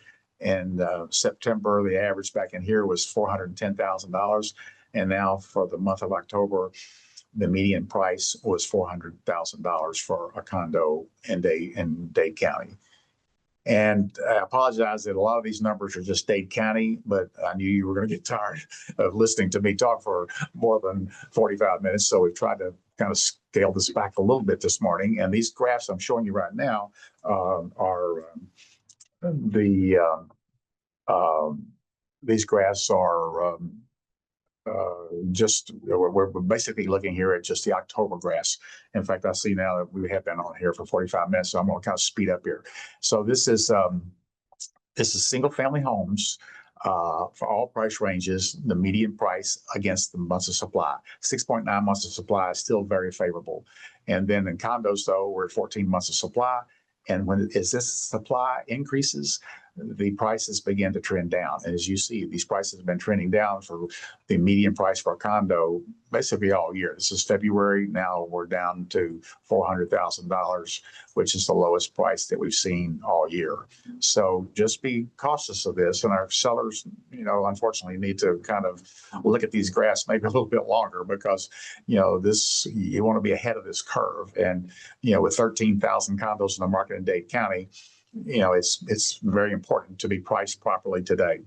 in September, the average back in here was $410,000. And now for the month of October, the median price was $400,000 for a condo in Dade County. And I apologize that a lot of these numbers are just Dade County, but I knew you were going to get tired of listening to me talk for more than 45 minutes. So we've tried to kind of scale this back a little bit this morning. And these graphs I'm showing you right now are these graphs are we're basically looking here at just the October graphs. In fact, I see now that we have been on here for 45 minutes, so I'm going to kind of speed up here. So this is single family homes for all price ranges, the median price against the months of supply. 6.9 months of supply is still very favorable. And then in condos, though, we're at 14 months of supply. And as this supply increases, the prices begin to trend down. And as you see, these prices have been trending down for the median price for a condo basically all year. This is February. Now we're down to $400,000, which is the lowest price that we've seen all year. So just be cautious of this. And our sellers, unfortunately need to kind of look at these graphs maybe a little bit longer, because, you want to be ahead of this curve. And, with 13,000 condos in the market in Dade County, it's very important to be priced properly today.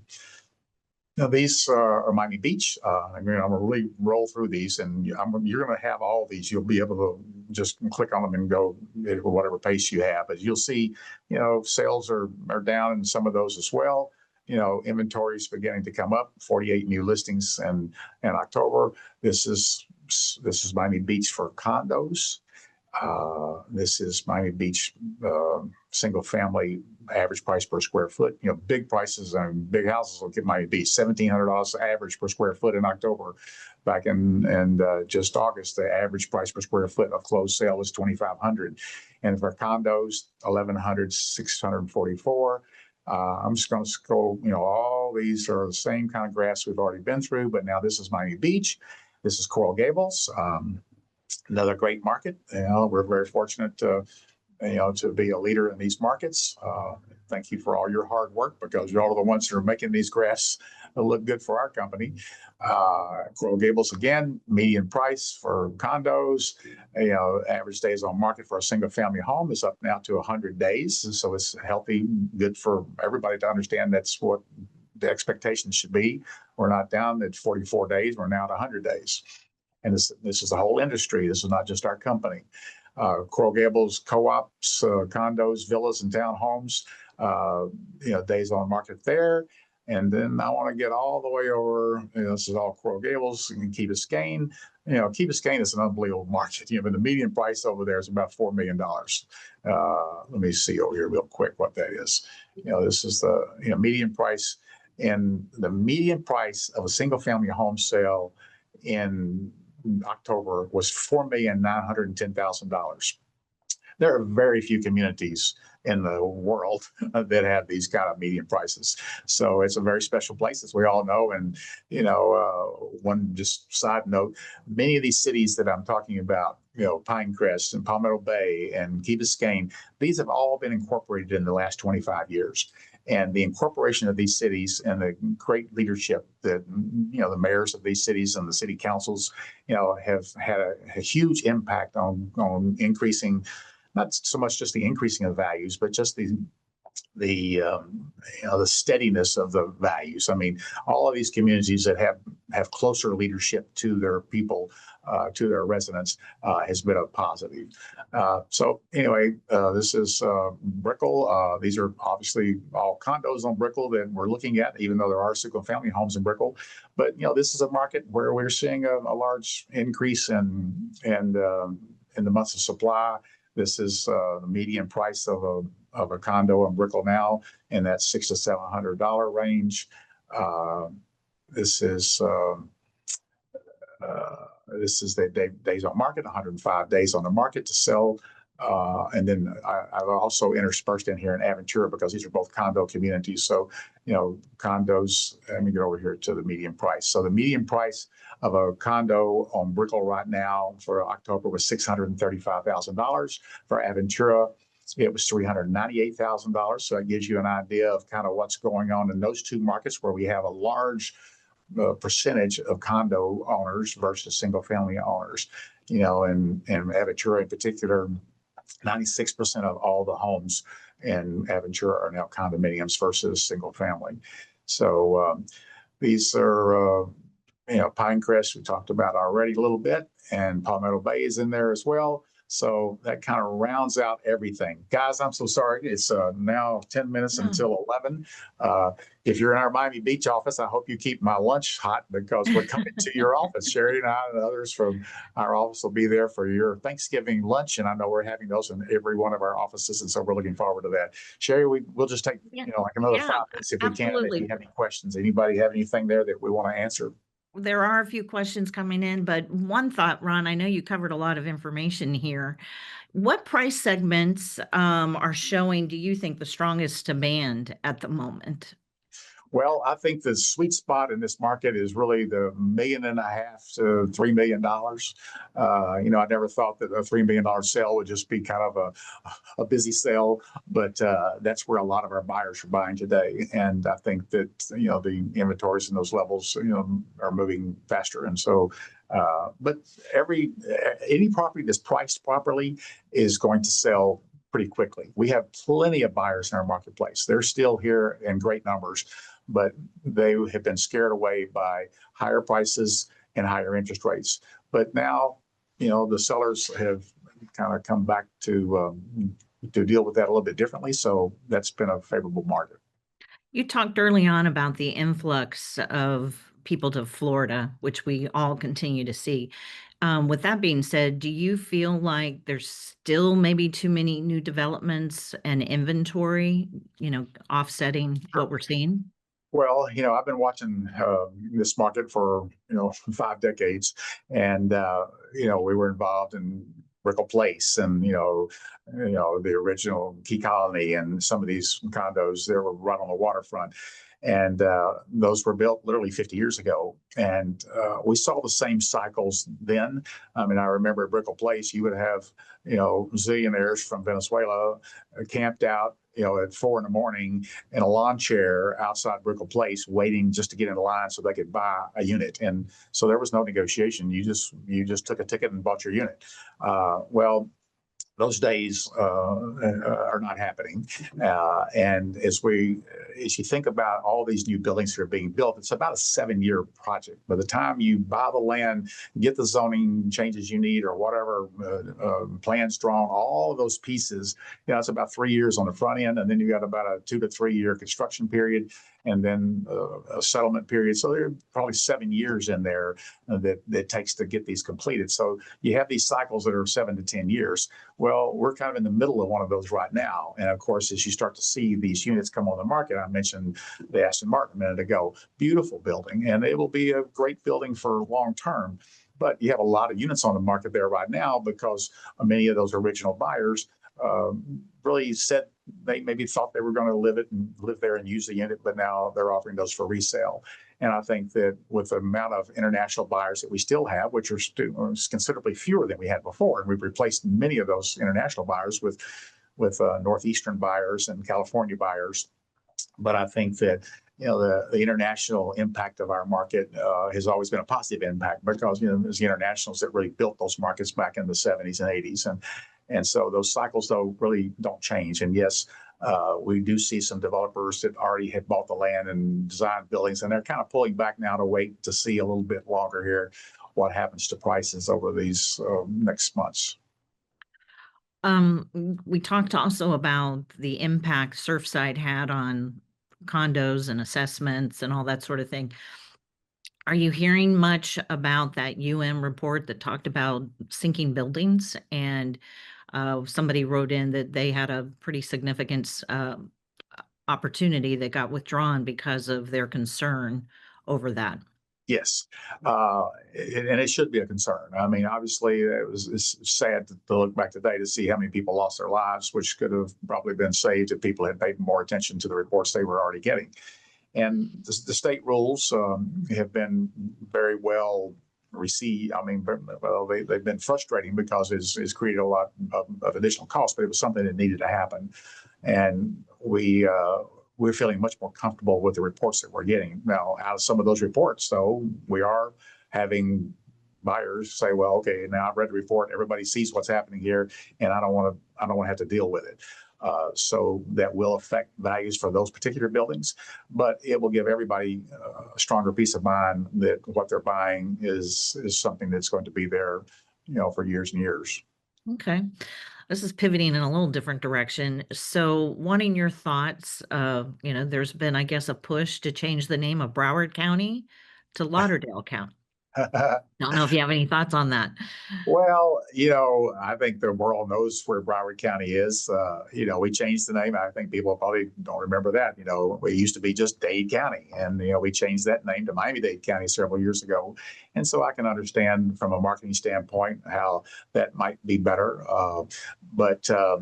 Now, these are Miami Beach. I'm going to really roll through these, and you're going to have all these. You'll be able to just click on them and go at whatever pace you have. As you'll see, sales are down in some of those as well. Inventory is beginning to come up. 48 new listings in October. This is Miami Beach for condos. This is Miami Beach single family average price per square foot. Big prices and big houses will get Miami Beach $1,700 average per square foot in October. Back in just August, the average price per square foot of closed sale was $2,500, and for condos, $1,644. I'm just going to scroll. All these are the same kind of graphs we've already been through, but now this is Miami Beach. This is Coral Gables. Another great market. We're very fortunate to be a leader in these markets. Thank you for all your hard work, because you're all the ones that are making these graphs look good for our company. Coral Gables, again, median price for condos, average days on market for a single family home is up now to 100 days. So it's healthy, good for everybody to understand that's what the expectation should be. We're not down at 44 days. We're now at 100 days. And this is the whole industry. This is not just our company. Coral Gables co-ops, condos, villas, and townhomes, days on market there. And then I want to get all the way over, this is all Coral Gables and Key Biscayne. Key Biscayne is an unbelievable market. But the median price over there is about $4 million. Let me see over here real quick what that is. This is the median price. And the median price of a single family home sale in October was $4,910,000. There are very few communities in the world that have these kind of median prices. So it's a very special place, as we all know. And, one just side note, many of these cities that I'm talking about, Pinecrest and Palmetto Bay and Key Biscayne, these have all been incorporated in the last 25 years. And the incorporation of these cities and the great leadership that, the mayors of these cities and the city councils, have had a huge impact on increasing, not so much just the increasing of values, but just the steadiness of the values. I mean, all of these communities that have closer leadership to their people, to their residents, has been a positive. So anyway, this is Brickell. These are obviously all condos on Brickell that we're looking at, even though there are single-family homes in Brickell. But this is a market where we're seeing a large increase in the months of supply. This is the median price of a condo in Brickell now in that $600 to $700 range. This is the days on market, 105 days on the market to sell. And then I've also interspersed in here in Aventura because these are both condo communities. So, condos, let me get over here to the median price. So the median price of a condo on Brickell right now for October was $635,000. For Aventura, it was $398,000. So that gives you an idea of kind of what's going on in those two markets where we have a large percentage of condo owners versus single family owners. And Aventura in particular, 96% of all the homes in Aventura are now condominiums versus single family. So these are, Pinecrest we talked about already a little bit, and Palmetto Bay is in there as well. So that kind of rounds out everything. Guys, I'm so sorry. It's now 10 minutes until 11. If you're in our Miami Beach office, I hope you keep my lunch hot because we're coming to your office. Sherry and I and others from our office will be there for your Thanksgiving lunch. And I know we're having those in every one of our offices. And so we're looking forward to that. Sherry, we'll just take, like another 5 minutes if we can. If you have any questions, anybody have anything there that we want to answer? There are a few questions coming in, but one thought, Ron, I know you covered a lot of information here. What price segments are showing, do you think, the strongest demand at the moment? Well, I think the sweet spot in this market is really the $1.5 million to $3 million. I never thought that a $3 million sale would just be kind of a busy sale, but that's where a lot of our buyers are buying today. And I think that, the inventories in those levels, are moving faster. And so, but any property that's priced properly is going to sell pretty quickly. We have plenty of buyers in our marketplace. They're still here in great numbers, but they have been scared away by higher prices and higher interest rates. But now, the sellers have kind of come back to deal with that a little bit differently. So that's been a favorable market. You talked early on about the influx of people to Florida, which we all continue to see. With that being said, do you feel like there's still maybe too many new developments and inventory, offsetting what we're seeing? Well, I've been watching this market for, 5 decades. And, we were involved in Brickell Place and, the original Key Colony and some of these condos, they were right on the waterfront. And those were built literally 50 years ago. And we saw the same cycles then. I mean, I remember at Brickell Place, you would have, zillionaires from Venezuela camped out, at 4 a.m. in a lawn chair outside Brickell Place, waiting just to get in line so they could buy a unit. And so there was no negotiation. You just took a ticket and bought your unit. Well, those days are not happening. And as you think about all these new buildings that are being built, it's about a 7-year project. By the time you buy the land, get the zoning changes you need or whatever plans drawn, all of those pieces, it's about 3 years on the front end. And then you got about a 2 to 3 year construction period and then a settlement period. So there are probably 7 years in there that takes to get these completed. So you have these cycles that are 7 to 10 years. Well, we're kind of in the middle of one of those right now. And of course, as you start to see these units come on the market, I mentioned the Aston Martin a minute ago, beautiful building, and it will be a great building for long term. But you have a lot of units on the market there right now because many of those original buyers really said they maybe thought they were going to live there and use the unit, but now they're offering those for resale. And I think that with the amount of international buyers that we still have, which are considerably fewer than we had before, and we've replaced many of those international buyers with Northeastern buyers and California buyers. But I think that the international impact of our market has always been a positive impact, because there's the internationals that really built those markets back in the 70s and 80s, and so those cycles though really don't change. And yes, we do see some developers that already had bought the land and designed buildings, and they're kind of pulling back now to wait to see a little bit longer here what happens to prices over these next months. We talked also about the impact Surfside had on condos and assessments and all that sort of thing. Are you hearing much about that UN report that talked about sinking buildings? And somebody wrote in that they had a pretty significant opportunity that got withdrawn because of their concern over that. Yes, and it should be a concern. I mean, obviously, it's sad to look back today to see how many people lost their lives, which could have probably been saved if people had paid more attention to the reports they were already getting. And the state rules have been very well received. I mean, well, they've been frustrating because it's created a lot of additional costs, but it was something that needed to happen. And we're feeling much more comfortable with the reports that we're getting. Now, out of some of those reports, though, we are having buyers say, well, okay, now I've read the report, everybody sees what's happening here, and I don't want to have to deal with it. So that will affect values for those particular buildings, but it will give everybody a stronger peace of mind that what they're buying is something that's going to be there, for years and years. Okay. This is pivoting in a little different direction. So wanting your thoughts, there's been, I guess, a push to change the name of Broward County to Lauderdale County. Don't know if you have any thoughts on that. Well, I think the world knows where Broward County is. We changed the name. I think people probably don't remember that. We used to be just Dade County, and, we changed that name to Miami-Dade County several years ago. And so I can understand from a marketing standpoint how that might be better. But I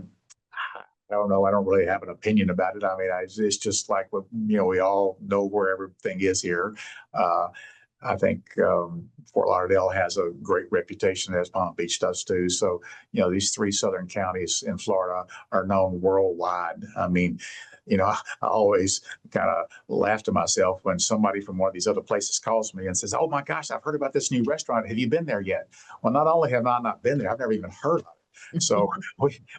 don't know. I don't really have an opinion about it. I mean, it's just like, we all know where everything is here. I think Fort Lauderdale has a great reputation, as Palm Beach does too. So, these three southern counties in Florida are known worldwide. I mean, I always kind of laugh to myself when somebody from one of these other places calls me and says, oh my gosh, I've heard about this new restaurant. Have you been there yet? Well, not only have I not been there, I've never even heard of it. So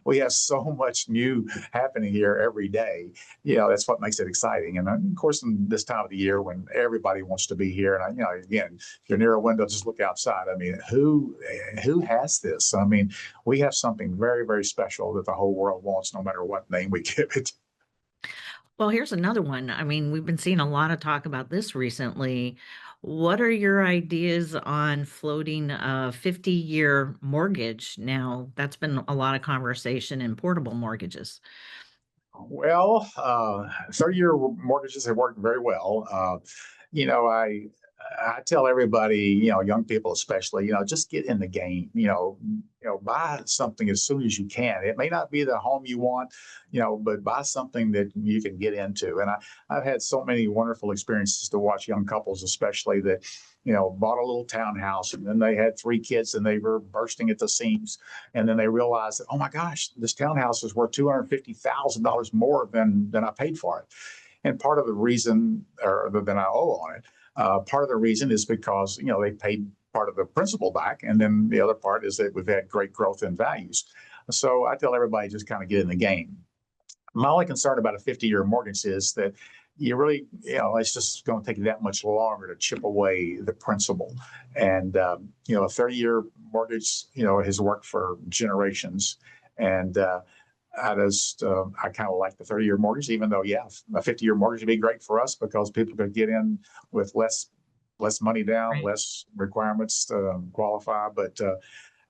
we have so much new happening here every day. That's what makes it exciting. And of course, in this time of the year when everybody wants to be here, and again, if you're near a window, just look outside. I mean, who has this? I mean, we have something very, very special that the whole world wants, no matter what name we give it. Well, here's another one. I mean, we've been seeing a lot of talk about this recently. What are your ideas on floating a 50-year mortgage? Now, that's been a lot of conversation in portable mortgages. Well, 30-year mortgages have worked very well. I tell everybody, young people especially, just get in the game. Buy something as soon as you can. It may not be the home you want, but buy something that you can get into. And I've had so many wonderful experiences to watch young couples, especially that, bought a little townhouse, and then they had 3 kids and they were bursting at the seams. And then they realized that, oh my gosh, this townhouse is worth $250,000 more than I paid for it. And part of the reason, or than I owe on it, part of the reason is because, they paid part of the principal back. And then the other part is that we've had great growth in values. So I tell everybody, just kind of get in the game. My only concern about a 50-year mortgage is that you really, it's just going to take you that much longer to chip away the principal. And, a 30-year mortgage, has worked for generations. And I kind of like the 30-year mortgage, even though, a 50-year mortgage would be great for us because people could get in with less money down, Right. less requirements to qualify. But,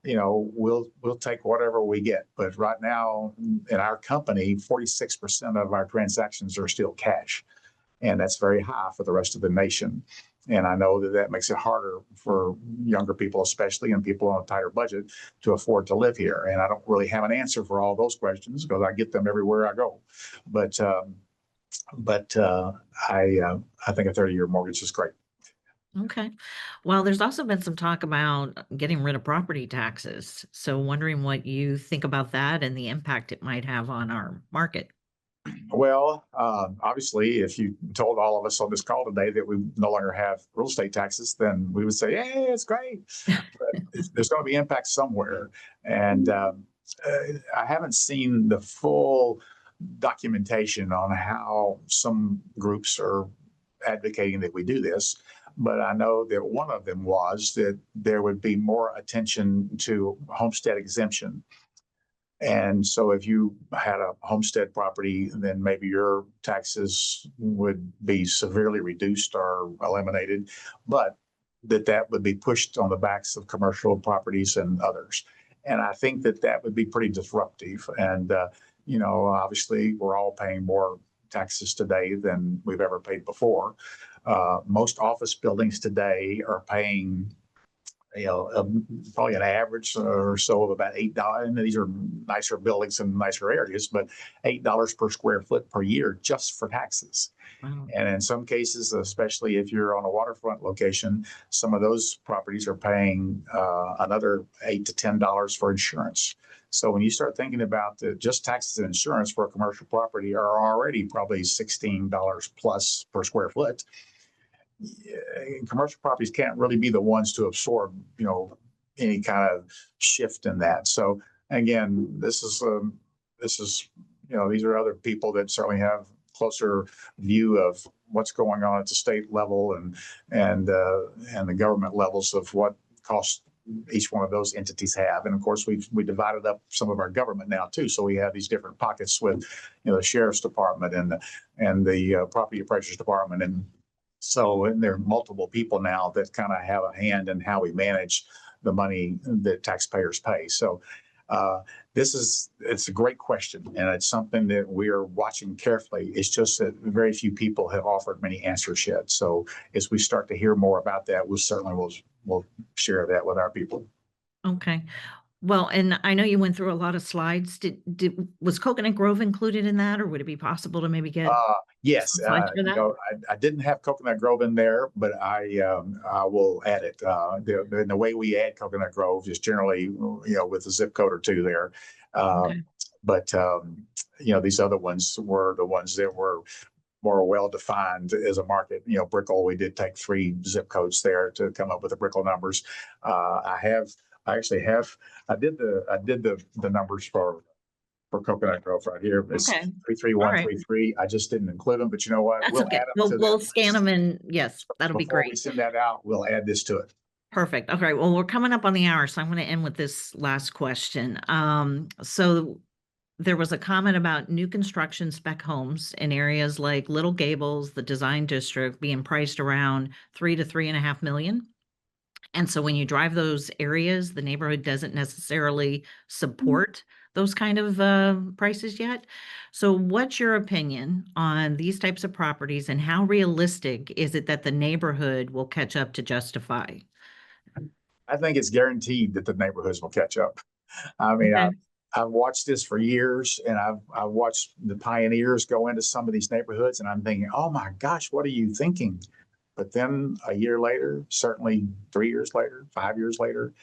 we'll take whatever we get. But right now in our company, 46% of our transactions are still cash. And that's very high for the rest of the nation. And I know that that makes it harder for younger people, especially, and people on a tighter budget to afford to live here. And I don't really have an answer for all those questions because I get them everywhere I go. But I think a 30-year mortgage is great. Okay. Well, there's also been some talk about getting rid of property taxes. So wondering what you think about that and the impact it might have on our market. Well, obviously, if you told all of us on this call today that we no longer have real estate taxes, then we would say, "Hey, it's great." But there's going to be impact somewhere, and I haven't seen the full documentation on how some groups are advocating that we do this. But I know that one of them was that there would be more attention to homestead exemption. And so if you had a homestead property, then maybe your taxes would be severely reduced or eliminated, but that would be pushed on the backs of commercial properties and others. And I think that that would be pretty disruptive. And, obviously, we're all paying more taxes today than we've ever paid before. Most office buildings today are paying probably an average or so of about $8. And these are nicer buildings in nicer areas, but $8 per square foot per year just for taxes. Wow. And in some cases, especially if you're on a waterfront location, some of those properties are paying another $8 to $10 for insurance. So when you start thinking about just taxes and insurance for a commercial property are already probably $16 plus per square foot. Commercial properties can't really be the ones to absorb, any kind of shift in that. So again, this is, these are other people that certainly have closer view of what's going on at the state level and the government levels of what costs each one of those entities have. And of course, we divided up some of our government now too. So we have these different pockets with, the sheriff's department and the property appraisers department. And there are multiple people now that kind of have a hand in how we manage the money that taxpayers pay. So it's a great question, and it's something that we're watching carefully. It's just that very few people have offered many answers yet. So as we start to hear more about that, we'll share that with our people. Okay. Well, and I know you went through a lot of slides. Was Coconut Grove included in that, or would it be possible to maybe get Yes, some slides for that? I didn't have Coconut Grove in there, but I will add it. The way we add Coconut Grove is generally, with a zip code or two there. Okay. But these other ones were the ones that were more well-defined as a market. Brickell, we did take 3 zip codes there to come up with the Brickell numbers. I did the numbers for Coconut Grove right here. It's Okay. 33133. I just didn't include them, but you know what? That's We'll okay. add them to We'll that scan list. them and yes, that'll be Before we great. send that out, we'll add this to it. Perfect. Okay. Well, we're coming up on the hour, so I'm going to end with this last question. So there was a comment about new construction spec homes in areas like Little Gables, the design district, being priced around 3 to 3.5 million. And so when you drive those areas, the neighborhood doesn't necessarily support those kind of prices yet. So what's your opinion on these types of properties, and how realistic is it that the neighborhood will catch up to justify? I think it's guaranteed that the neighborhoods will catch up. I mean, Okay. I've watched this for years, and I've watched the pioneers go into some of these neighborhoods, and I'm thinking, oh my gosh, what are you thinking? But then a year later, certainly 3 years later, 5 years later,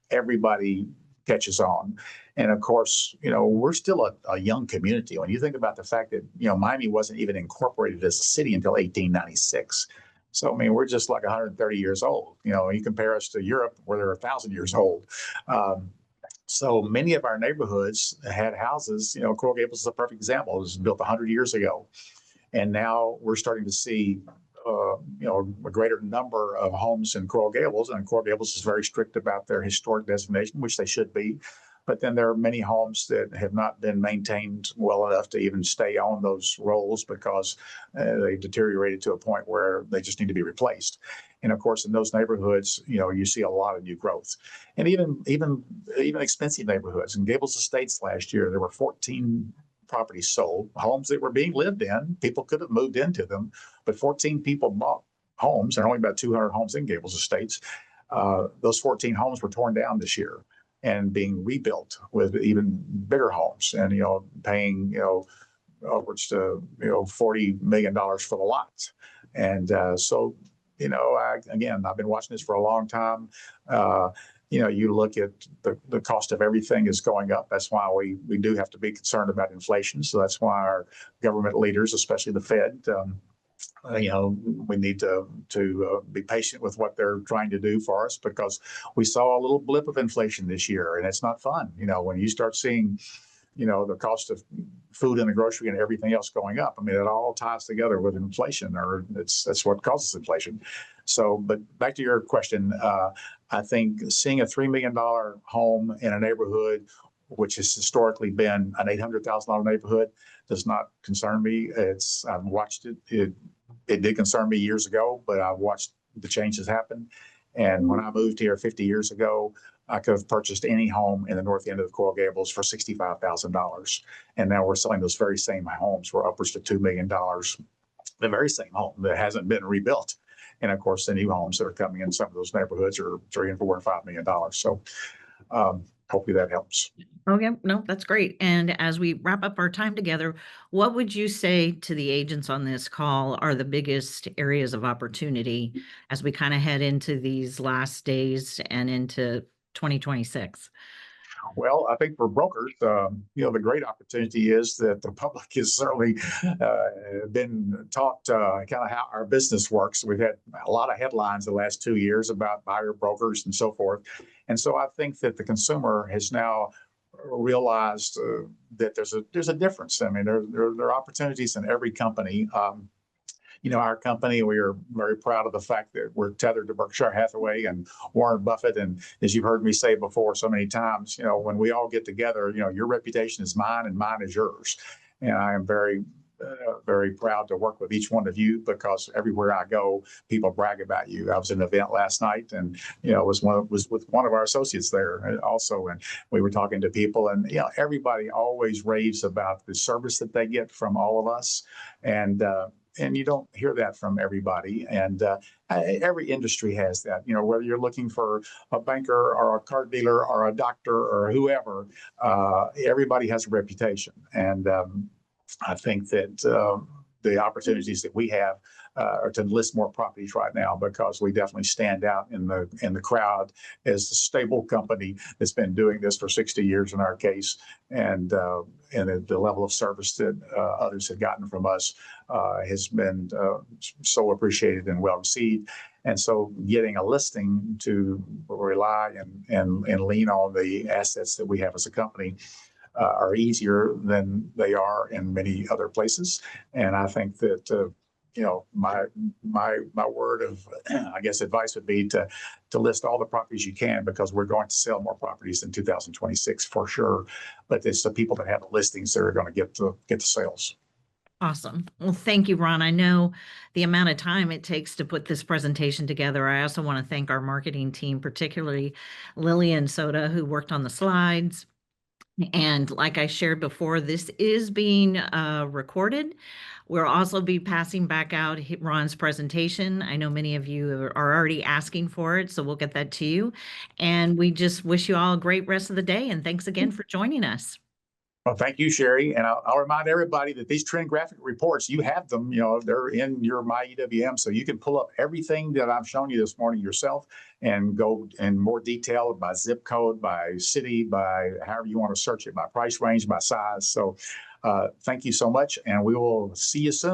everybody catches on. And of course, we're still a young community. When you think about the fact that, Miami wasn't even incorporated as a city until 1896. So, I mean, we're just like 130 years old. You compare us to Europe, where they're 1,000 years old. So many of our neighborhoods had houses. Coral Gables is a perfect example. It was built 100 years ago. And now we're starting to see a greater number of homes in Coral Gables, and Coral Gables is very strict about their historic designation, which they should be. But then there are many homes that have not been maintained well enough to even stay on those rolls because they've deteriorated to a point where they just need to be replaced. And of course, in those neighborhoods, you see a lot of new growth, and even expensive neighborhoods. In Gables Estates last year, there were 14 properties sold, homes that were being lived in. People could have moved into them, but 14 people bought homes. There are only about 200 homes in Gables Estates. Those 14 homes were torn down this year and being rebuilt with even bigger homes, and paying upwards to $40 million for the lots. And so I've been watching this for a long time. You look at the cost of everything is going up. That's why we do have to be concerned about inflation. So that's why our government leaders, especially the Fed, we need to be patient with what they're trying to do for us, because we saw a little blip of inflation this year, and it's not fun. When you start seeing the cost of food in the grocery and everything else going up. I mean, it all ties together with inflation, or that's what causes inflation. So, but back to your question, I think seeing a $3 million home in a neighborhood, which has historically been an $800,000 neighborhood, does not concern me. I've watched it. It did concern me years ago, but I've watched the changes happen. And when I moved here 50 years ago, I could have purchased any home in the north end of the Coral Gables for $65,000. And now we're selling those very same homes for upwards to $2 million. The very same home that hasn't been rebuilt. And of course, the new homes that are coming in some of those neighborhoods are $3 and $4 and $5 million. So hopefully that helps. Okay, no, that's great. And as we wrap up our time together, what would you say to the agents on this call are the biggest areas of opportunity as we kind of head into these last days and into 2026? Well, I think for brokers, the great opportunity is that the public has certainly been taught kind of how our business works. We've had a lot of headlines the last 2 years about buyer brokers and so forth. And so I think that the consumer has now realized that there's a difference. I mean, there are opportunities in every company. Our company, we are very proud of the fact that we're tethered to Berkshire Hathaway and Warren Buffett. And as you've heard me say before so many times, when we all get together, your reputation is mine and mine is yours. And I am very, very proud to work with each one of you, because everywhere I go, people brag about you. I was at an event last night, and was with one of our associates there also, and we were talking to people, and everybody always raves about the service that they get from all of us, and you don't hear that from everybody. And every industry has that, whether you're looking for a banker or a car dealer or a doctor or whoever, everybody has a reputation. And I think that the opportunities that we have are to list more properties right now, because we definitely stand out in the crowd as the stable company that's been doing this for 60 years in our case, and the level of service that others have gotten from us has been so appreciated and well received. And so getting a listing to rely and lean on the assets that we have as a company are easier than they are in many other places. And I think that my word of I guess advice would be to list all the properties you can, because we're going to sell more properties in 2026 for sure. But it's the people that have the listings that are going to get the sales. Awesome. Well, thank you, Ron. I know the amount of time it takes to put this presentation together. I also want to thank our marketing team, particularly Lillian Soda, who worked on the slides. And like I shared before, this is being recorded. We'll also be passing back out Ron's presentation. I know many of you are already asking for it, so we'll get that to you. And we just wish you all a great rest of the day. And thanks again for joining us. Well, thank you, Sherry. And I'll remind everybody that these trend graphic reports, you have them, they're in your MyEWM. So you can pull up everything that I've shown you this morning yourself and go in more detail by zip code, by city, by however you want to search it, by price range, by size. So thank you so much. And we will see you soon.